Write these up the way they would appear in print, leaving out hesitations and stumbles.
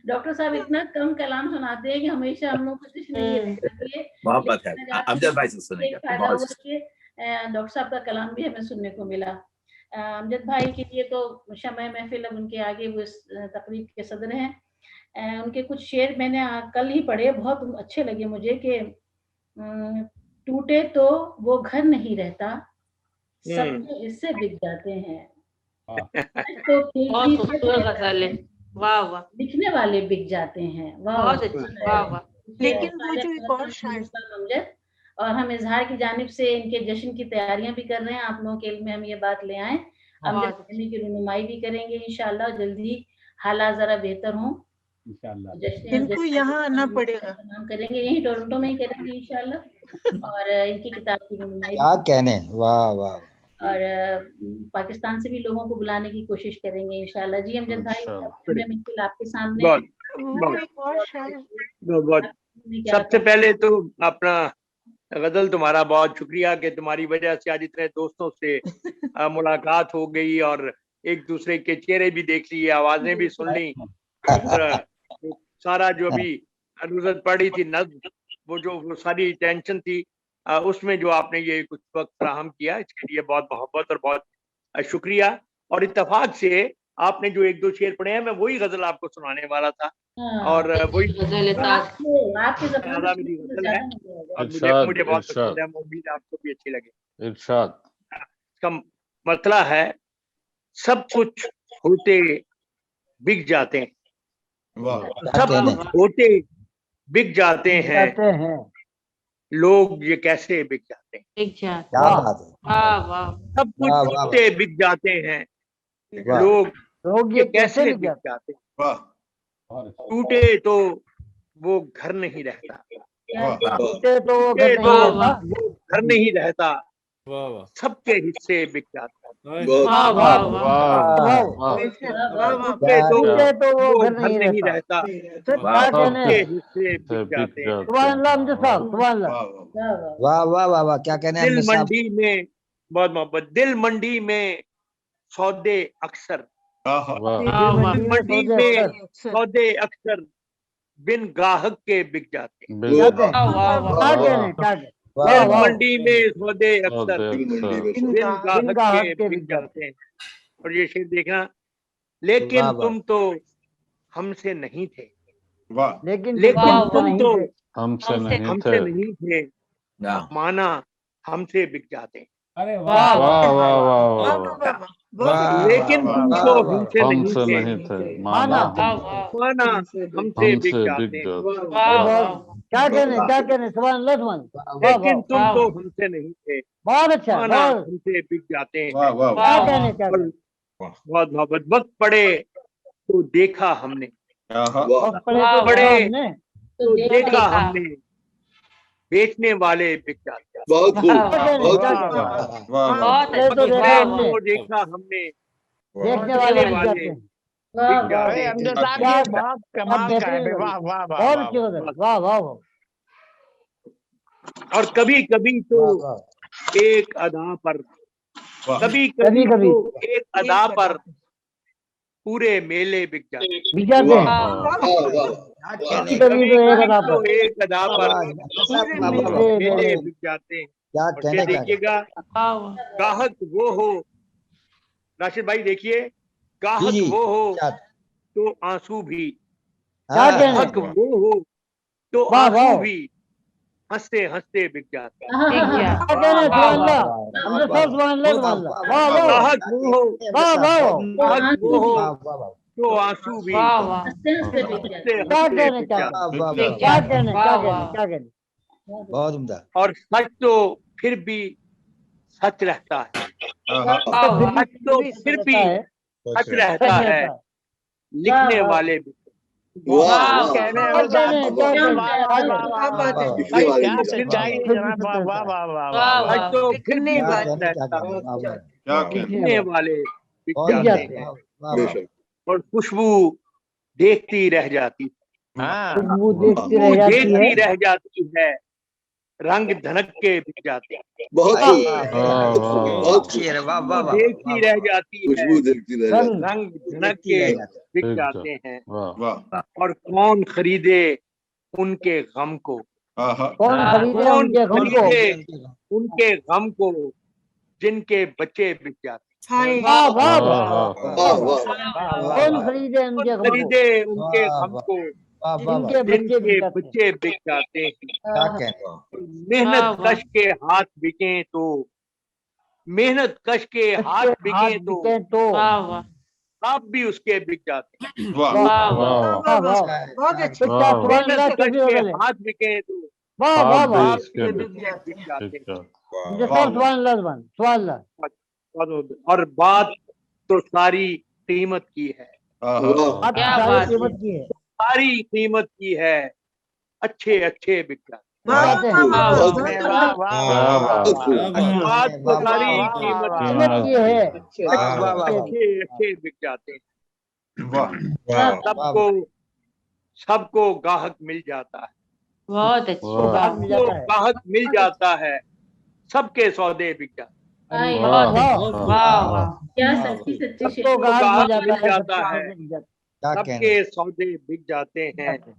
Doctor साहब इतना कम कलाम सुनाते हैं कि हमेशा हम लोग कोशिश नहीं रहती है। मोहब्बत है। अमजद भाई से सुनेंगे। फायदा हुआ कि डॉक्टर साहब का कलाम भी हमें सुनने को मिला। अमजद भाई के लिए तो शम्ए महफिल, अब उनके आगे वो इस तकरीब के सदर हैं। उनके कुछ शेर मैंने कल ही पढ़े, बहुत अच्छे लगे मुझे कि टूटे तो वो घर नहीं रहता, सब तो इससे बिक जाते हैं। तो बहुत खूबसूरत गजल है। वाह वाह। लिखने वाले बिक जाते हैं। बहुत अच्छी। वाह वाह। लेकिन वो जो एक और शायर, और हम इजहार की जानिब से इनके जश्न की तैयारियां भी कर रहे हैं। आप लोगों के इल्म में हम ये बात ले आए, अमजद की रहनुमाई भी करेंगे इंशाल्लाह। जल्दी हालात जरा बेहतर हों इंशाल्लाह। इनको यहाँ आना पड़ेगा, हम करेंगे यहीं टोरंटो में ही करेंगे इंशाल्लाह। और इनकी किताब की रहनुमाई क्या कहने। वाह वाह। और पाकिस्तान से भी लोगों को बुलाने की कोशिश करेंगे इंशाल्लाह। जी अमजद भाई, बिल्कुल आपके सामने। सबसे पहले तो अपना गजल तुम्हारा बहुत शुक्रिया कि तुम्हारी वजह से आज इतने दोस्तों से मुलाकात हो गई और एक दूसरे के चेहरे भी देख लिए, आवाजें भी सुन ली। सारा जो भी जरूरत पड़ी थी नज़्म, वो सारी टेंशन थी, उसमें जो आपने ये कुछ वक्त फराहम किया, इसके लिए बहुत मोहब्बत और बहुत शुक्रिया। और इत्तेफाक से आपने जो एक दो शेर पढ़े हैं, मैं वही गजल आपको सुनाने वाला था। और वही गजल है, मुझे बहुत पसंद है, उम्मीद आपको भी अच्छी लगे। इरशाद। इसका मतलब है, सब कुछ होते बिक जाते हैं, सब कुछ होते बिक जाते हैं, लोग ये कैसे बिक जाते हैं। सब कुछ होते बिक जाते हैं, लोग ये कैसे बिक जाते हैं। टूटे तो वो घर नहीं रहता, टूटे तो वो घर नहीं रहता, सबके हिस्से बिक जाते हैं। टूटे तो वो घर नहीं रहता, सबके हिस्से बिक जाते हैं। वाह वाह वाह वाह, क्या कहने। दिल मंडी में, बहुत मोहब्बत, दिल मंडी में सौदे अक्सर, दिल मंडी में सौदे अक्सर बिन गाहक के बिक जाते हैं। दिल मंडी में सौदे अक्सर बिन गाहक के बिक जाते हैं। और ये शेर देखना, लेकिन तुम तो हमसे नहीं थे, लेकिन तुम तो हमसे नहीं थे, माना हमसे बिक जाते हैं। अरे वाह वाह वाह वाह वाह। लेकिन तुम तो हमसे नहीं थे, माना हमसे बिक जाते हैं। क्या कहने सुभान अल्लाह। लेकिन तुम तो हमसे नहीं थे, बहुत अच्छा, माना हमसे बिक जाते हैं। क्या कहने। बहुत मोहब्बत। वक्त पड़े तो देखा हमने, पड़े तो देखा हमने, बेचने वाले बिक जाते हैं। बहुत खूब, तो देखा हमने, देखने वाले बिक जाते हैं। वाह वाह। और कभी कभी तो एक अदा पर, कभी कभी तो एक अदा पर पूरे मेले बिक जाते हैं। बिक जाते हैं। तो एक अदा पर मेले बिक जाते हैं। क्या देखिएगा, गाहक वो हो, राशिद भाई देखिए, गाहक वो हो तो आंसू भी, गाहक वो हो तो आंसू भी हंसते हंसते बिक जाते हैं। गाहक वो हो तो आंसू भी बहुत उम्दा। और सच तो फिर भी सच रहता है, सच तो फिर भी सच रहता है, लिखने वाले भी। लिखने वाले और खुशबू देखती रह जाती, खुशबू देखती रह जाती है, रंग धनक के बिक जाते हैं। बहुत खूब, बहुत अच्छी है, वाह वाह वाह, देखती रह जाती है, खुशबू देखती रह जाती रंग धनक के बिक बिक जाते हैं। वाह और कौन खरीदे उनके गम को, कौन खरीदे कौन उनके गम को? खरीदे उनके गम को, जिनके बच्चे बिक जाते वाह वाह वाह, वाह वाह कौन खरीदे उनके हैं। गम को? खरीदे उनके वाह, गम को, वाह वाह वाह, जिनके बच्चे जिनके बिक जाते हैं। बच्चे बिक जाते हैं। क्या कहने हो, मेहनत वाह, वाह। कश के हाथ बिके तो, मेहनत कश के हाथ उसके हाथ बिके तो बिके तो वाह वाह आप भी उसके बिक जाते हैं। वाह वाह वाह वाह, बहुत अच्छी कितना वाह, सुभान अल्लाह, मेहनत कश कभी के बदले। हाथ बिके तो वाह वाह आप भी वाह, इसके भी बिक बिक जाते हैं। मुझे सब सुभान अल्लाह जुबान, सुभान अल्लाह। और बात तो सारी कीमत की है, बात क्या सारी बात है। कीमत की है। सारी कीमत की है, अच्छे अच्छे बिक जाते जाते हैं। बहुत क्या हैं। बात बात तो सारी वाह, कीमत कीमत की है। वाह वाह वाह, अच्छे अच्छे बिक जाते हैं। वाह सबको सबको गाहक मिल जाता है, बहुत अच्छी वाह। वाह मिल सबको जाता है। गाहक मिल जाता है, सबके सौदे बिक जाते आई, बहुत वाह, अच्छी वाह वाह क्या सच्ची सच्ची सबको शेर। गाहक मिल गाहक मिल जाता है, जाता सबको है। गाहक मिल जाता क्या हैं, कहने, सबके सौदे बिक जाते हैं। है।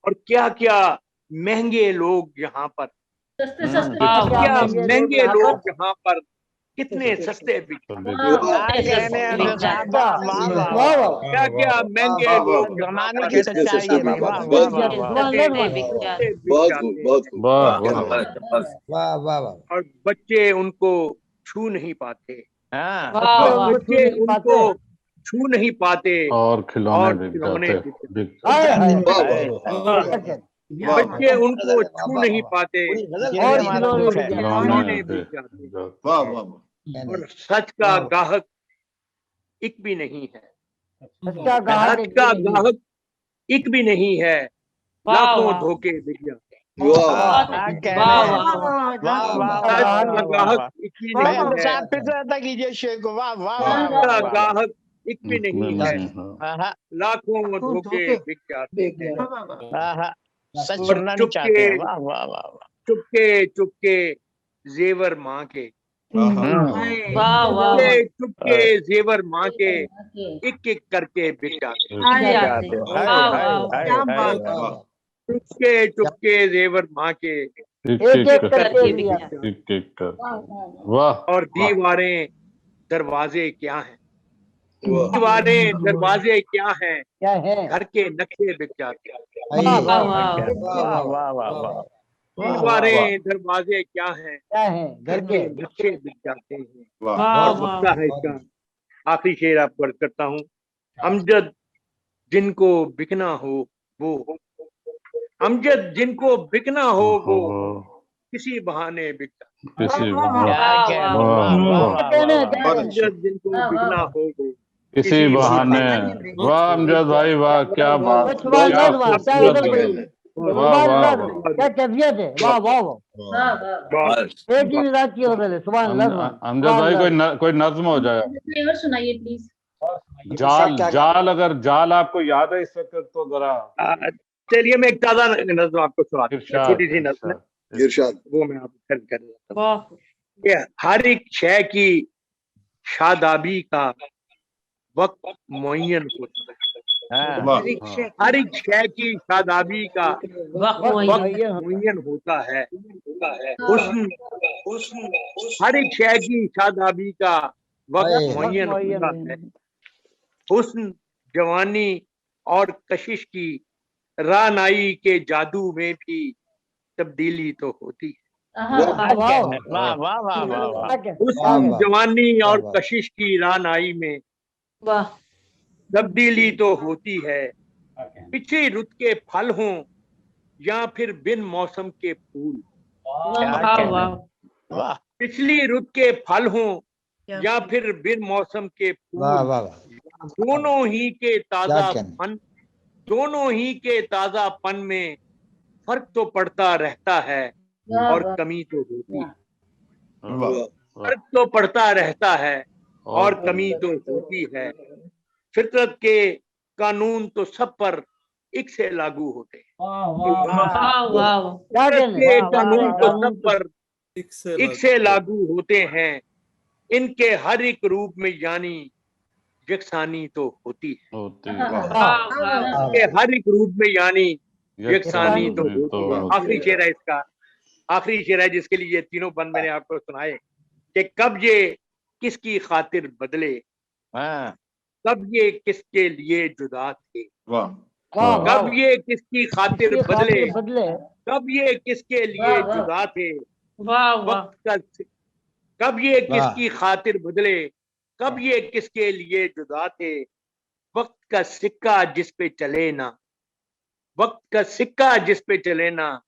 और क्या क्या महंगे लोग यहाँ पर, सस्ते सस्ते वाह, बिक वाह। क्या महंगे लोग महंगे यहाँ लोग पर। यहाँ पर, कितने सस्ते बिक बिक सस्ते सस्ते बिक जाते वाह वाह, क्या क्या महंगे लोग यहाँ पर, कितने सस्ते बिक जाते हैं, बहुत खूब, सुभान अल्लाह सस्ते जुबान। बिक जाते सस्ते बिक बहुत जाते खूब, हैं। बहुत खूब, वाह क्या वाह बात है, वाह वाह वाह, और बच्चे उनको छू नहीं पाते, वाह वाह बच्चे उनको छू नहीं पाते और खिलौने और बिक खिलौने जाते बिक जाते। बिक हाय हाय, वाह वाह क्या कहते? बच्चे उनको छू नहीं पाते और खिलौने बिक जाते हैं। खिलौने बिक जाते हैं। वाह वाह और सच का गाहक एक भी नहीं है, सच्चा गाहक सच एक का भी नहीं। गाहक एक भी नहीं है, वाह, लाखों वाह। धोखे बिक जाते हैं। वाह बहुत अच्छी वाह वाह सच का गाहक एक भी नहीं है, सच का गाहक एक भी नहीं है, लाखों धोखे बिक जाते हैं। और चुपके चुपके जेवर माँ के, वाह वाह चुपके चुपके जेवर माँ के एक एक करके बिक जाते हैं। बिक जाते हैं। वाह वाह क्या बात है। वाह, चुपके चुपके जेवर माँ के एक एक करके करके बिक बिक जाते जाते हैं। एक एक कर वाह, वाह, वाह। वाह और दीवारें दरवाजे क्या हैं, वाह दीवारें दरवाजे क्या हैं, क्या है? घर के नक्शे बिक जाते हैं। आई, वाह वाह वाह वाह वाह, दीवारें दरवाजे क्या हैं, क्या है? घर घर के के नक्शे बिक जाते हैं। वाह और वाह लगता है इसका आखिरी शेर आपको अर्ज करता हूँ। अमजद जिनको बिकना हो वो, अमजद जिनको बिकना हो वो किसी बहाने बिक जाते किसी वाह वाह वाह कहने हैं, हैं। अमजद जिनको वाह, वाह, बिकना वाह। हो वो किसी बहाने वाह अमजद भाई वाह क्या बात सुभान क्या अल्लाह, क्या खूबसूरत गजल है। बनी। वाह सुभान वाह अल्लाह, वाह क्या कैफियत है। वाह वाह वाह, वाह, वाह। एक ही मिजाज की गजल है। सुभान अल्लाह जुबान। अमजद भाई कोई नज्म हो जाए। एक और सुनाइए प्लीज। जाल अगर जाल आपको याद है इस वक्त तो जरा चलिए मैं एक ताजा नज्म आपको सुनाता हूँ, इरशाद छोटी सी नज्म है, इरशाद वो मैं आपको खर्च कर देता हूँ। वाह ये हर एक शय की शादाबी का वक्त मुअय्यन होता है, वाह हर एक शय की शादाबी का वक्त वक्त मुअय्यन मुअय्यन होता है। हुस्न हर एक शय की शादाबी का वक्त मुअय्यन होता है। हुस्न जवानी और कशिश की रानाई के जादू में भी तब्दीली तो होती है। हुस्न जवानी और कशिश की रानाई में वाह तब्दीली तो होती है। पिछली रुत के फल हों या फिर बिन मौसम के फूल, वाह वाह पिछली रुत के फल हों या फिर बिन मौसम के वाह फूल, वाह वाह, दोनों ही के क्या ताजापन, दोनों ही के ताजापन में फर्क तो पड़ता रहता है और कमी तो होती है। फर्क तो पड़ता रहता है और कमी तो होती है। फितरत के कानून तो सब पर एक से लागू होते हैं। वाह वाह क्या कहने के वाह, कानून वाह, तो कानून सब पर एक से लागू होते हैं, इनके हर एक रूप में यानी यकसानी तो होती है। होती वाह वाह वाह इनके हर एक रूप में यानी यकसानी तो यकसानी तो होती है। होती आखिरी शेर है इसका, आखिरी शेर है जिसके लिए ये तीनों बंद मैंने आपको सुनाए कि कब ये किसकी खातिर बदले, हाँ, कब ये किसके लिए जुदा थे, वाह, वाह वाह कब ये किसकी खातिर किसके बदले, खातिर बदले कब ये किसके लिए वाह, वाह। जुदा थे, वाह वाह वक्त का कब ये किसकी खातिर बदले, कब ये किसके लिए जुदा थे, वक्त का सिक्का जिस पे चले ना, वक्त का सिक्का जिस पे चले ना,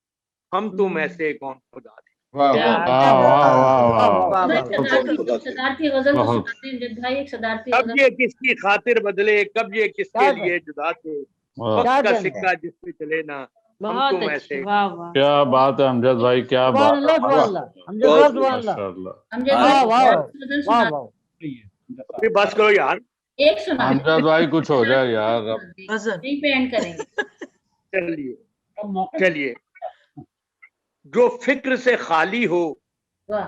हम तुम ऐसे कौन खुदा थे। वाह, क्या वाह, वाह वाह वाह मैं वाह सदारती गजल तो बहुत। सुनाते हैं जज भाई, एक सदारती कब गजल। ये किसकी खातिर बदले, कब ये किसके क्या लिए जुदा थे, वाह। वक्त क्या का कहने सिक्का जिस पे चले ना, हम बहुत तुम अच्छी ऐसे। वाह वाह क्या बात है अमजद भाई, क्या सुभान बात अल्लाह है। सुभान अल्लाह अमजद भाई सुभान अल्लाह माशाअल्लाह। अमजद वाह भाई वाह गजल वाह सुना, वाह अभी बस करो यार, एक सुना अमजद भाई कुछ हो जाए यार अब। गजल। यहीं पे एंड करेंगे। चलिए चलिए। जो फिक्र से खाली हो वाह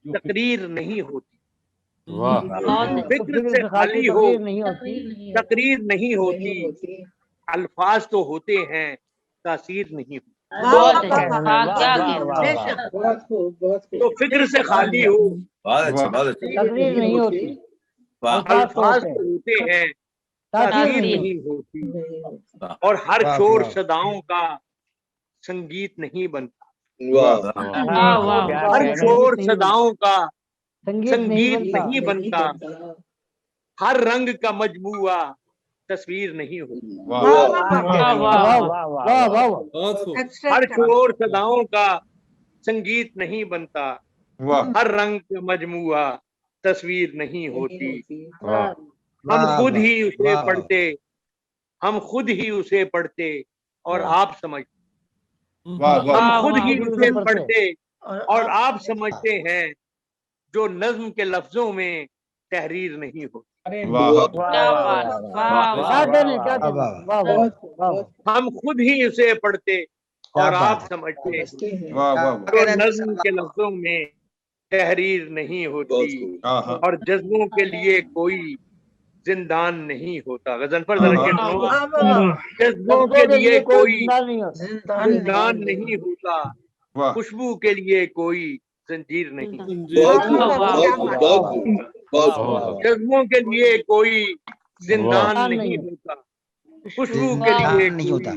तकरीर नहीं होती, वाह बहुत अच्छी फिक्र से खाली हो तकरीर नहीं होती तकरीर नहीं है। तकरीर नहीं होती, अल्फाज तो होते हैं तासीर नहीं होती। बहुत वाह, अच्छी वाह, वाह क्या वाह, कहना वाह, बेशक। तो फिक्र से खाली हो बहुत अच्छा, बहुत अच्छा। तकरीर नहीं होती वाह, अल्फाज तो होते हैं तासीर तासीर नहीं नहीं होती, और हर वाह, शोर वाह। सदाओं का संगीत नहीं बनता, वाह वाह वाह हर शोर सदाओं का संगीत नहीं संगीत बनता नहीं बनता, हर रंग का मजमुआ तस्वीर नहीं होती, वाह, वाह, वाह, वाह वाह, वाह वाह वाह वाह वाह एक्स्ट्रा हर करा। शोर सदाओं का संगीत नहीं बनता, वाह, हर रंग का मजमुआ तस्वीर नहीं होती। वाह हम वाह, खुद वाह, ही उसे वाह। पढ़ते, हम खुद ही उसे पढ़ते और आप समझ, वाह, हम वाह, खुद ही वाह, उसे वाह, पढ़ते और आप आप समझते हैं, जो नज्म के लफ्जों में तहरीर नहीं होती। वाह, क्या बात वाह क्या वाह कहने क्या कहने वाह वाह वाह हम खुद ही उसे पढ़ते और आप समझते हैं, वाह, वाह, जो नज्म के लफ्जों में तहरीर नहीं होती, हाँ, हाँ। और जज्बों के लिए कोई जिंदान नहीं होता। गजनफर जरा शेर सुनो। वाह, वाह, जज्बों के लिए कोई जिंदा नहीं होता जिंदान नहीं होता, वाह, खुशबू के लिए कोई जंजीर नहीं, बहुत खूब, वाह, वाह, बहुत खूब, बहुत खूब, बहुत खूब। बहुत जज्बों के लिए कोई जिंदान वाह। नहीं होता, खुशबू वाह, के लिए नहीं कोई होता।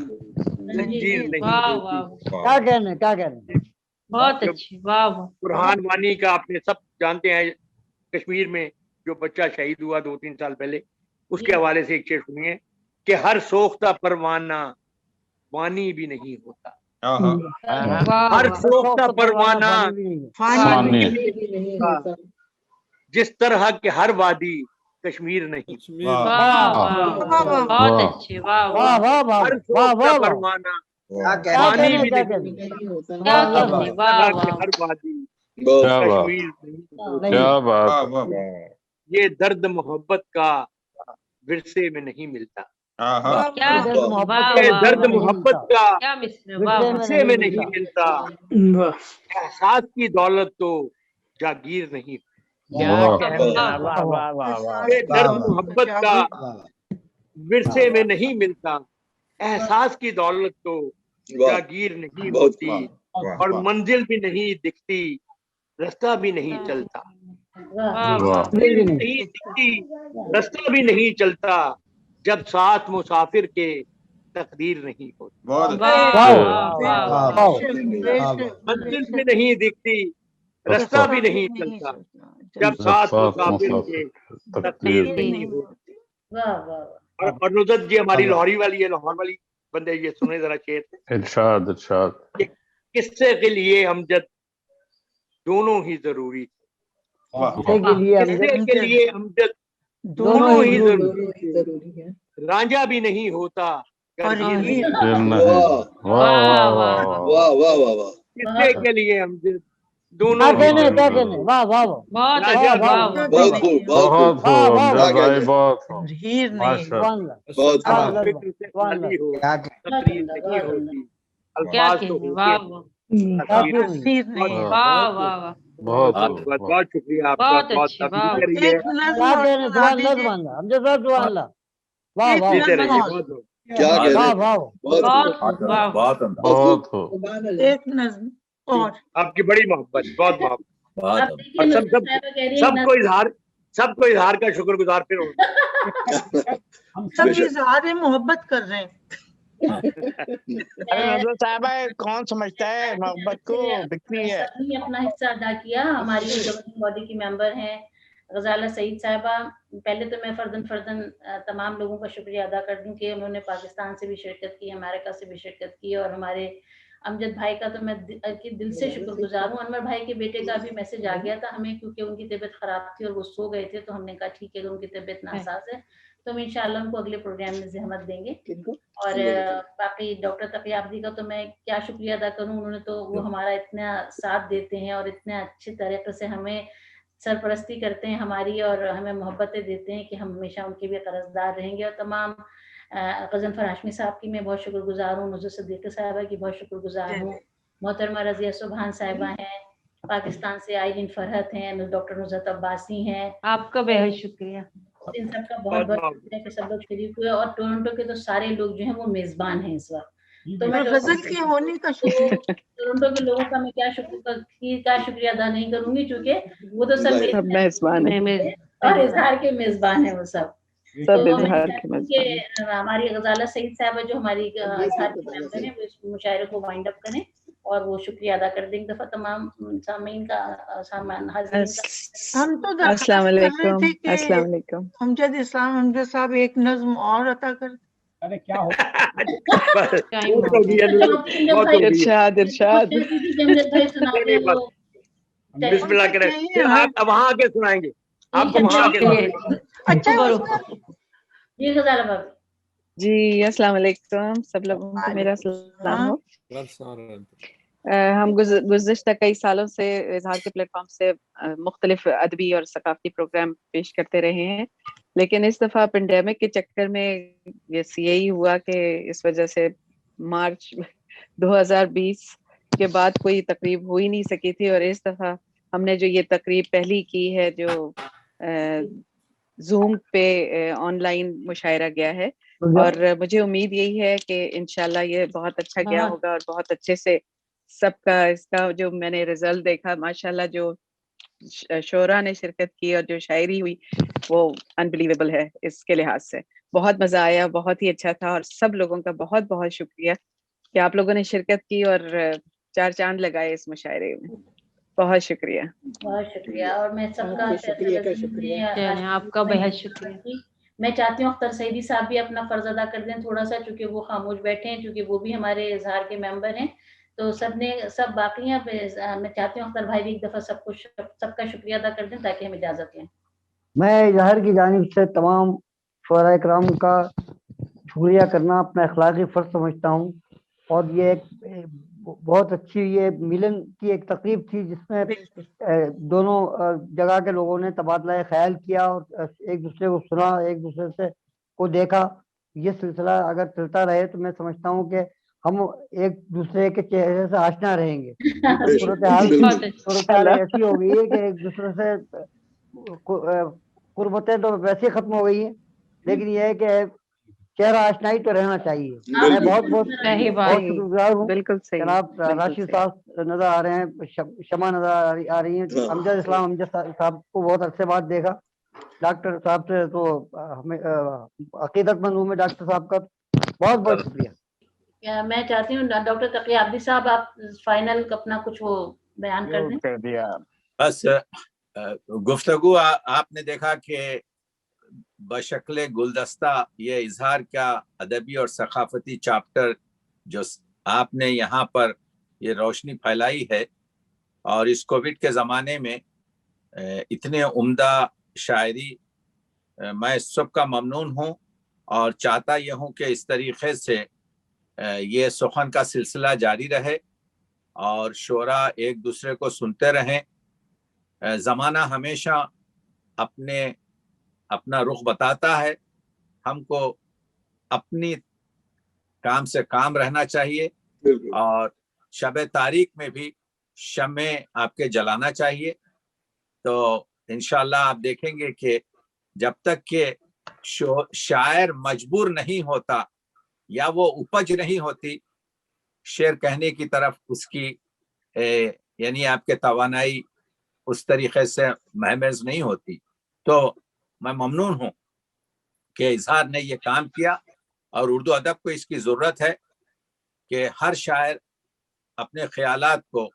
जंजीर नहीं वाह होती। वाह क्या कहने बहुत अच्छी वाह वाह कुरान वानी का आपने सब जानते हैं, कश्मीर में जो बच्चा शहीद हुआ 2-3 साल पहले, उसके हवाले से एक शेर सुनिए कि हर सोख्ता परवाना वानी भी नहीं होता, हाँ, हाँ। वाह हर वाह सोख्ता परवाना फानी फानी जिस तरह के हर वादी कश्मीर नहीं, वाह, वाह वाह, वाह वाह। बहुत अच्छे वाह वाह वाह वाह वाह हर वाह सोख्ता वाह परवाना क्या वानी कहने भी क्या नहीं, कहने क्या वाह, कहने जिस वाह तरह के वाह हर वादी बहुत क्या बात कश्मीर नहीं। नहीं क्या बात वाह, वाह। ये दर्द मोहब्बत का विरसे में नहीं मिलता, हाँ, हाँ। क्या दर्द मोहब्बत वाह ये वाह दर्द वाह मोहब्बत का क्या मिस्र वाह विरसे वाह विरसे में नहीं मिलता, एहसास की दौलत तो जागीर नहीं। वाह ये वाह, दर्द वाह। मोहब्बत का विरसे में नहीं मिलता, एहसास की दौलत तो वाह जागीर नहीं बहुत होती, वाह, और वाह। मंजिल भी नहीं दिखती, रास्ता भी नहीं चलता, वाह वाह वाह मंजिल भी नहीं दिखती, रास्ता भी नहीं चलता, जब साथ मुसाफिर के तकदीर नहीं होती। बहुत अच्छा। वाह वाह वाह बेशक, मंजिल भी नहीं दिखती, रास्ता भी नहीं चलता, जब साथ मुसाफिर के तकदीर नहीं होती। वाह वाह और नुसरत जी हमारी लाहौरी वाली है, लाहौर वाली बंदे, ये सुने जरा शेर। इरशाद इरशाद। किस्से के लिए हमजद दोनों ही जरूरी थे, वाह, के लिए हम किस्से के लिए हमजद दोनों ही जरूरी है, रांझा भी नहीं होता और गर हीर ये नहीं। दिल नहीं। वाह वाह वाह वाह वाह वाह वाह किस्से के लिए हमजद दोनों क्या कहने बिल्कुल, क्या बिल्कुल। कहने, वाह वाह वाह, बहुत वाह, अच्छा, वाह, वाह वाह। बहुत खूब बहुत बहुत खूब वाह, खूब वाह, अमजद वाह। भाई, बहुत खूब, हीर नहीं माशा सुभान अल्लाह, बहुत सुभान अब अल्लाह, फिक्र से सुभान अल्लाह। खाली हो, बहुत तकरीर उम्दा, नहीं बहुत उम्दा। होती, क्या अल्फाज तो कहने, होते वाह हैं, वाह क्या तस्वीर चीज नहीं, हीर नहीं है। वाह वाह वाह, बहुत बहुत खूब, बहुत बहुत बहुत शुक्रिया आपका, बहुत बहुत अच्छी, आप वाह। जीते रहिए, एक नज्म क्या और कहने, सुना सुभान अल्लाह, दीजिए, सुभान अल्लाह, अमजद साहब सुभान अल्लाह, वाह एक वाह जीते नज्म रहिए, और, बहुत बहुत। क्या कह रहे वाह हैं? वाह, बहुत खूब बहुत वाह, बहुत खूब बहुत खूब। सुभान अल्लाह। एक नज्म और, आपकी बड़ी मोहब्बत, बहुत मोहब्बत, अब देखिए और सब नुसरत सब साहिबा कह रही है एक सबको इजहार का शुक्रगुजार फिर होना। हम सब बेशक। इजहार मोहब्बत कर रहे हैं। अरे नजर साहब है, कौन समझता है मोहब्बत को बिकनी है। सबने अपना हिस्सा अदा किया। हमारी जो गवर्निंग बॉडी की मेंबर हैं गजाला सईद साहिबा, पहले तो मैं फर्दन तमाम लोगों का शुक्रिया अदा कर दूं कि उन्होंने पाकिस्तान से भी शिरकत की, अमेरिका से भी शिरकत की, और हमारे अमजद भाई का तो मैं दिल से शुक्रगुजार हूँ। अनवर भाई के बेटे का भी मैसेज आ गया था हमें, क्योंकि उनकी तबीयत खराब थी और वो सो गए थे, तो हमने कहा ठीक है अगर उनकी तबीयत नासाज है तो हम इंशाल्लाह उनको अगले प्रोग्राम में जहमत देंगे। और बाकी डॉक्टर तकियाब्दी का तो मैं क्या शुक्रिया अदा करूं, उन्होंने तो वो हमारा इतना साथ देते हैं और इतने अच्छी तरीके से हमें सरपरस्ती करते हैं हमारी, और हमें मोहब्बतें देते हैं कि हम हमेशा उनके भी कर्जदार रहेंगे। और तमाम गजनफर हाशमी साहब की मैं बहुत शुक्रगुजार हूँ, नुज़रत सिद्दीकी साहिबा की बहुत शुक्रगुजार हूँ, मोहतरमा रज़िया सुबहान साहिबा हैं, पाकिस्तान से आइलिन फरहत हैं, डॉक्टर नुज़रत अब्बासी हैं, आपका बेहद शुक्रिया। इन सब का बहुत बहुत शुक्रिया कि सब लोग शरीक हुए। और टोरंटो के तो सारे लोग जो हैं वो मेजबान हैं इस वक्त, तो मैं और गजल के होने का तो शुक्रिया। टोरंटो के लोगों का मैं क्या शुक्रिया अदा नहीं करूंगी, क्योंकि वो तो सब जाहिर। मेरे मेजबान है, और इजहार के मेजबान है वो सब। सब तो मैं इजहार चाहती के हूँ मेजबान है। कि हमारी गजाला सईद साहबा जो हमारी इजहार की मेंबर है वो इस मुशायरे को वाइंड अप करें और वो शुक्रिया अदा कर दें एक दफा तमाम सामीन का, सामान हाज़रीन का। हम तो अस्सलाम दरख्वास्त कर रहे वालेकुम, थे अस्सलाम कि वालेकुम। अमजद इस्लाम अमजद साहब एक नज्म और अता कर। अरे क्या हो, बस, टाइम बहुत हो हो गया। गया, बहुत हो गई है। इरशाद इरशाद। अमजद भाई सुनाते नहीं हैं वो। बिस्मिल्लाह करें, चाहिए फिर हाँ। आप वहां आके सुनाएंगे, आपको वहां आके चलिए, सुनाएंगे। अच्छा चुप करो। उसका जी गजाला भाभी। जी अस्सलाम वालेकुम, सब लोगों को मेरा सलाम हो। हम गुज़िश्ता कई सालों से इजहार के प्लेटफॉर्म से मुख्तलिफ अदबी और सकाफती प्रोग्राम पेश करते रहे हैं, लेकिन इस दफ़ा पेंडेमिक के चक्कर में यही हुआ कि इस वजह से मार्च 2020 के बाद कोई तकरीब हो ही नहीं सकी थी, और इस दफ़ा हमने जो ये तकरीब पहली की है जो जूम पे ऑनलाइन मुशायरा गया है, और मुझे उम्मीद यही है कि इंशाल्लाह ये बहुत अच्छा गया होगा और बहुत अच्छे से सबका इसका जो मैंने रिजल्ट देखा माशाल्लाह, जो शोरा ने शिरकत की और जो शायरी हुई वो अनबिलीवेबल है। इसके लिहाज से बहुत मजा आया, बहुत ही अच्छा था, और सब लोगों का बहुत बहुत शुक्रिया कि आप लोगों ने शिरकत की और चार चांद लगाए इस मुशायरे में। बहुत शुक्रिया। बहुत शुक्रिया। और मैं सबका चलिए, आपका बेहद शुक्रिया। मैं चाहती हूँ अख्तर सईदी साहब भी अपना फर्ज अदा कर दें थोड़ा सा, चूंकि वो खामोश बैठे हैं, क्योंकि वो भी हमारे इजहार के मेंबर हैं। तो सब बाकी हैं, मैं चाहती हूँ अख्तर भाई भी एक दफा सबका शुक्रिया अदा कर दें ताकि हम इजाजत लें। मैं इजहार की जानिब से तमाम शुअरा इकराम का शुक्रिया करना अपना अखलाकी फ़र्ज समझता हूँ, और ये एक बहुत अच्छी ये मिलन की एक तकरीब थी जिसमें दोनों जगह के लोगों ने तबादला ख्याल किया और एक दूसरे को सुना, एक दूसरे से को देखा। ये सिलसिला अगर चलता रहे तो मैं समझता हूँ कि हम एक दूसरे के चेहरे से आशना रहेंगे। सूरत हाल ऐसी हो गई है कि एक दूसरे से कुर्बतें तो वैसे खत्म हो गई हैं, लेकिन यह है कि चेहरा आशनाई तो रहना चाहिए। मैं बहुत बहुत सही बात बहुत शुक्रगुजार हूँ। बिल्कुल सही, जनाब राशिद साहब नजर आ रहे हैं, शमा नजर आ रही हैं। अमजद इस्लाम अमजद साहब को बहुत अरसे बाद देखा। डॉक्टर साहब से तो हमें अकीदतमंद हूँ मैं डॉक्टर साहब का। बहुत बहुत शुक्रिया। मैं चाहती हूँ डॉक्टर तकियाब्दी साहब आप फाइनल अपना कुछ वो बयान कर दें। कर दिया बस गुफ्तगू आपने देखा कि बशक्ल गुलदस्ता ये इजहार का अदबी और सकाफती चैप्टर जो आपने यहाँ पर ये रोशनी फैलाई है, और इस कोविड के ज़माने में इतने उम्दा शायरी, मैं सबका ममनून हूँ और चाहता यह हूँ कि इस तरीके से ये सुखन का सिलसिला जारी रहे और शोरा एक दूसरे को सुनते रहें। जमाना हमेशा अपना रुख बताता है, हमको अपनी काम से काम रहना चाहिए और शब तारीख में भी शम्मे आपके जलाना चाहिए। तो इंशाल्लाह आप देखेंगे कि जब तक के शायर मजबूर नहीं होता या वो उपज नहीं होती शेर कहने की तरफ उसकी यानी आपके तवानाई उस तरीके से महमेज नहीं होती। तो मैं ममनून हूँ कि इजहार ने ये काम किया और उर्दू अदब को इसकी जरूरत है कि हर शायर अपने ख्यालात को,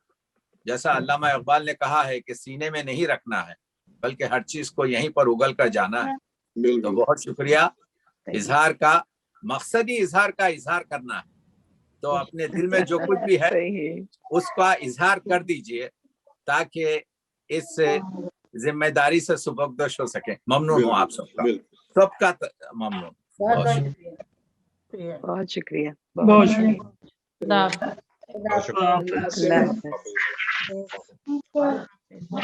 जैसा अल्लामा इकबाल ने कहा है कि सीने में नहीं रखना है बल्कि हर चीज को यहीं पर उगल कर जाना है। तो बहुत शुक्रिया। इजहार का मकसद ही इजहार करना है। तो अपने दिल में जो कुछ भी है उसका इजहार कर दीजिए ताकि इस जिम्मेदारी से सुबकदोश हो सके। ममनून हूँ आप सबका ममनून। बहुत शुक्रिया। बहुत शुक्रिया। अल्लाह हाफ़िज़।